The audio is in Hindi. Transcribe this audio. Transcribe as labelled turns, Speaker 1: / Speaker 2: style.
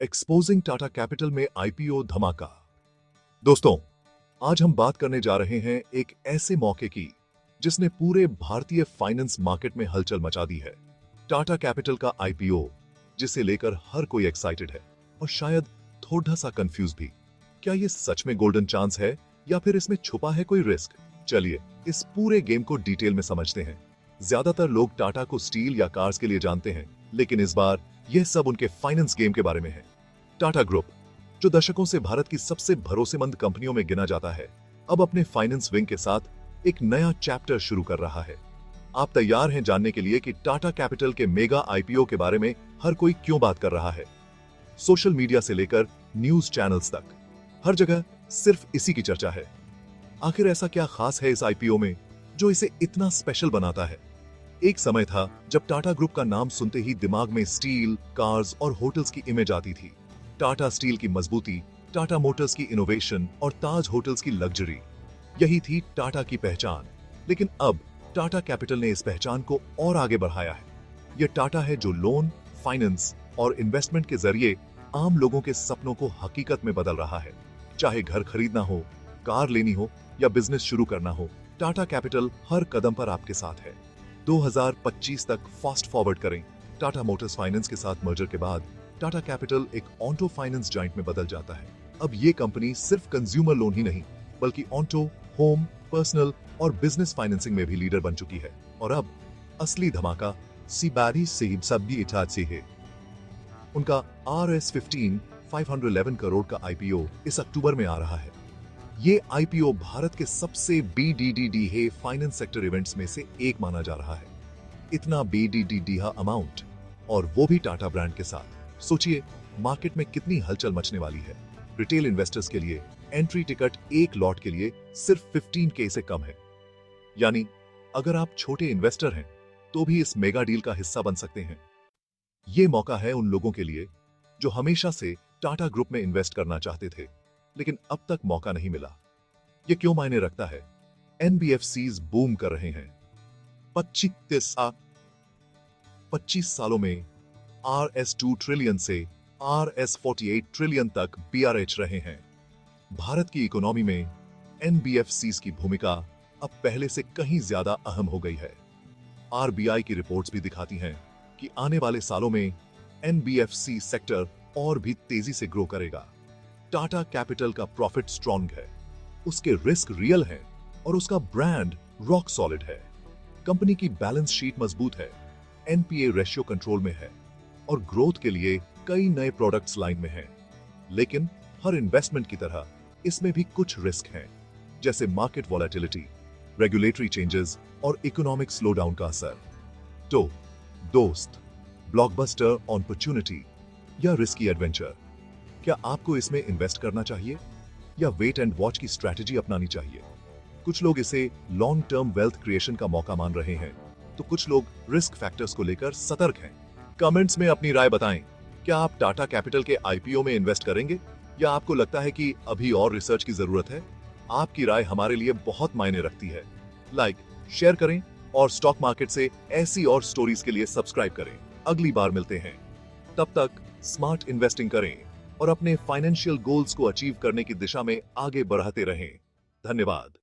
Speaker 1: एक्सपोजिंग टाटा कैपिटल में आईपीओ धमाका। दोस्तों, आज हम बात करने जा रहे हैं एक ऐसे मौके की जिसने पूरे भारतीय फाइनेंस मार्केट में हलचल मचा दी है। टाटा कैपिटल का आईपीओ, जिसे लेकर हर कोई एक्साइटेड है और शायद थोड़ा सा कंफ्यूज भी। क्या ये सच में गोल्डन चांस है या फिर इसमें छुपा है कोई रिस्क? चलिए इस पूरे गेम को डिटेल में समझते हैं। ज्यादातर लोग टाटा को स्टील या कार्स के लिए जानते हैं, लेकिन इस बार यह सब उनके फाइनेंस गेम के बारे में है। टाटा ग्रुप, जो दशकों से भारत की सबसे भरोसेमंद कंपनियों में गिना जाता है, अब अपने फाइनेंस विंग के साथ एक नया चैप्टर शुरू कर रहा है। आप तैयार हैं जानने के लिए कि टाटा कैपिटल के मेगा आईपीओ के बारे में हर कोई क्यों बात कर रहा है? सोशल मीडिया से लेकर न्यूज चैनल्स तक, हर जगह सिर्फ इसी की चर्चा है। आखिर ऐसा क्या खास है इस आईपीओ में जो इसे इतना स्पेशल बनाता है? एक समय था जब टाटा ग्रुप का नाम सुनते ही दिमाग में स्टील, कार्स और होटल्स की इमेज आती थी। टाटा स्टील की मजबूती, टाटा मोटर्स की इनोवेशन और ताज होटल्स की लग्जरी, यही थी टाटा की पहचान। लेकिन अब टाटा कैपिटल ने इस पहचान को और आगे बढ़ाया है। यह टाटा है जो लोन, फाइनेंस और इन्वेस्टमेंट के जरिए आम लोगों के सपनों को हकीकत में बदल रहा है। चाहे घर खरीदना हो, कार लेनी हो या बिजनेस शुरू करना हो, टाटा कैपिटल हर कदम पर आपके साथ है। 2025 तक फास्ट फॉरवर्ड करें। टाटा मोटर्स फाइनेंस के साथ मर्जर के बाद टाटा कैपिटल एक ऑटो फाइनेंस जाइंट में बदल जाता है। अब ये कंपनी सिर्फ कंज्यूमर लोन ही नहीं, बल्कि ऑटो, होम, पर्सनल और बिजनेस फाइनेंसिंग में भी लीडर बन चुकी है। और अब असली धमाका सीबारी सेब सब्जी इटाच से है। उनका RS15 511 करोड़ का आईपीओ इस अक्टूबर में आ रहा है। ये आईपीओ भारत के सबसे BDDD है फाइनेंस सेक्टर इवेंट्स में से एक माना जा रहा है। इतना BDDD अमाउंट, और वो भी टाटा ब्रांड के साथ। सोचिए मार्केट में कितनी हलचल मचने वाली है। रिटेल इन्वेस्टर्स के लिए एंट्री टिकट एक लॉट के लिए सिर्फ 15K से कम है। यानी अगर आप छोटे इन्वेस्टर हैं तो भी इस मेगा डील का हिस्सा बन सकते हैं। ये मौका है उन लोगों के लिए जो हमेशा से टाटा ग्रुप में इन्वेस्ट करना चाहते थे, लेकिन अब तक मौका नहीं मिला। ये क्यों मायने रखता है? NBFCs बूम कर रहे हैं। 25 सालों में RS2 ट्रिलियन से RS48 ट्रिलियन तक BRH रहे हैं। भारत की इकोनॉमी में NBFCs की भूमिका अब पहले से कहीं ज्यादा अहम हो गई है। RBI की रिपोर्ट्स भी दिखाती हैं कि आने वाले सालों में NBFC सेक्टर और भी तेजी से ग्रो करेगा। टाटा कैपिटल का प्रॉफिट स्ट्रॉन्ग है, उसके रिस्क रियल है और उसका ब्रांड रॉक सॉलिड है। कंपनी की बैलेंस शीट मजबूत है, NPA रेशियो कंट्रोल में है और ग्रोथ के लिए कई नए प्रोडक्ट्स लाइन में हैं। लेकिन हर इन्वेस्टमेंट की तरह इसमें भी कुछ रिस्क हैं, जैसे मार्केट वॉलेटिलिटी, रेगुलेटरी चेंजेस और इकोनॉमिक स्लोडाउन का असर। तो दोस्त, ब्लॉकबस्टर अपॉर्चुनिटी या रिस्की एडवेंचर, क्या आपको इसमें इन्वेस्ट करना चाहिए या वेट एंड वॉच की स्ट्रैटेजी अपनानी चाहिए? कुछ लोग इसे लॉन्ग टर्म वेल्थ क्रिएशन का मौका मान रहे हैं, तो कुछ लोग रिस्क फैक्टर्स को लेकर सतर्क हैं। कमेंट्स में अपनी राय बताएं। क्या आप टाटा कैपिटल के आईपीओ में इन्वेस्ट करेंगे या आपको लगता है कि अभी और रिसर्च की जरूरत है? आपकी राय हमारे लिए बहुत मायने रखती है। लाइक, शेयर करें और स्टॉक मार्केट से ऐसी और स्टोरीज के लिए सब्सक्राइब करें। अगली बार मिलते हैं। तब तक स्मार्ट इन्वेस्टिंग करें और अपने फाइनेंशियल गोल्स को अचीव करने की दिशा में आगे बढ़ाते रहें। धन्यवाद।